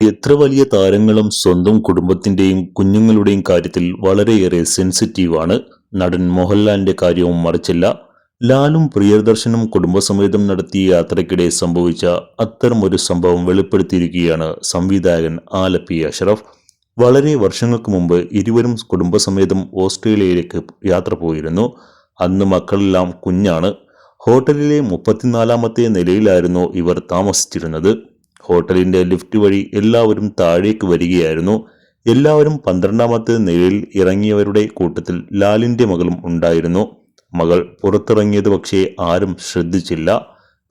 എത്ര വലിയ താരങ്ങളും സ്വന്തം കുടുംബത്തിന്റെയും കുഞ്ഞുങ്ങളുടെയും കാര്യത്തിൽ വളരെയേറെ സെൻസിറ്റീവാണ്. നടൻ മോഹൻലാലിന്റെ കാര്യവും മറിച്ചല്ല. ലാലും പ്രിയദർശനും കുടുംബസമേതം നടത്തിയ യാത്രയ്ക്കിടെ സംഭവിച്ച അത്തരമൊരു സംഭവം വെളിപ്പെടുത്തിയിരിക്കുകയാണ് സംവിധായകൻ ആലപ്പി അഷ്റഫ്. വളരെ വർഷങ്ങൾക്ക് മുമ്പ് ഇരുവരും കുടുംബസമേതം ഓസ്ട്രേലിയയിലേക്ക് യാത്ര പോയിരുന്നു. അന്ന് മക്കളെല്ലാം കുഞ്ഞാണ്. ഹോട്ടലിലെ 34ാമത്തെ നിലയിലായിരുന്നു ഇവർ താമസിച്ചിരുന്നത്. ഹോട്ടലിന്റെ ലിഫ്റ്റ് വഴി എല്ലാവരും താഴേക്ക് വരികയായിരുന്നു. എല്ലാവരും 12ാമത്തെ നിലയിൽ ഇറങ്ങിയവരുടെ കൂട്ടത്തിൽ ലാലിന്റെ മകളും ഉണ്ടായിരുന്നു. മകൾ പുറത്തിറങ്ങിയത് പക്ഷേ ആരും ശ്രദ്ധിച്ചില്ല.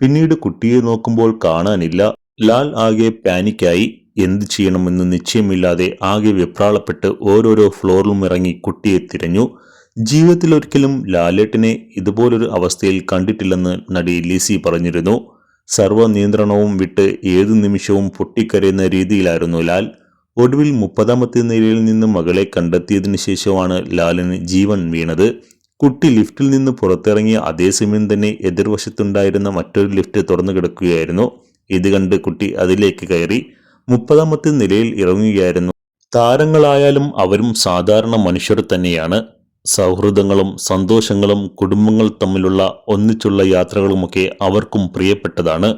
പിന്നീട് കുട്ടിയെ നോക്കുമ്പോൾ കാണാനില്ല. ലാൽ ആകെ പാനിക്കായി. എന്ത് ചെയ്യണമെന്ന് നിശ്ചയമില്ലാതെ ആകെ വെപ്രാളപ്പെട്ട് ഓരോരോ ഫ്ലോറിലും ഇറങ്ങി കുട്ടിയെ തിരഞ്ഞു. ജീവിതത്തിലൊരിക്കലും ലാലേട്ടനെ ഇതുപോലൊരു അവസ്ഥയിൽ കണ്ടിട്ടില്ലെന്ന് നടി ലിസി പറഞ്ഞിരുന്നു. സർവ്വ നിയന്ത്രണവും വിട്ട് ഏതു നിമിഷവും പൊട്ടിക്കരയുന്ന രീതിയിലായിരുന്നു ലാൽ. ഒടുവിൽ 30ാമത്തെ നിലയിൽ നിന്ന് മകളെ കണ്ടെത്തിയതിനു ശേഷമാണ് ലാലിന് ജീവൻ വീണത്. കുട്ടി ലിഫ്റ്റിൽ നിന്ന് പുറത്തിറങ്ങിയ അതേസമയം തന്നെ എതിർവശത്തുണ്ടായിരുന്ന മറ്റൊരു ലിഫ്റ്റ് തുറന്നു കിടക്കുകയായിരുന്നു. ഇത് കണ്ട് കുട്ടി അതിലേക്ക് കയറി 30ാമത്തെ നിലയിൽ ഇറങ്ങുകയായിരുന്നു. താരങ്ങളായാലും അവരും സാധാരണ മനുഷ്യർ തന്നെയാണ്. സൗഹൃദങ്ങളും സന്തോഷങ്ങളും കുടുംബങ്ങൾ തമ്മിലുള്ള ഒന്നിച്ചുള്ള യാത്രകളുമൊക്കെ അവർക്കും പ്രിയപ്പെട്ടതാണ്.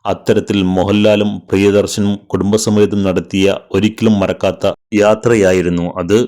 അത്തരത്തിൽ മോഹൻലാലും പ്രിയദർശനും കുടുംബസമേതം നടത്തിയ ഒരിക്കലും മറക്കാത്ത യാത്രയായിരുന്നു അത്.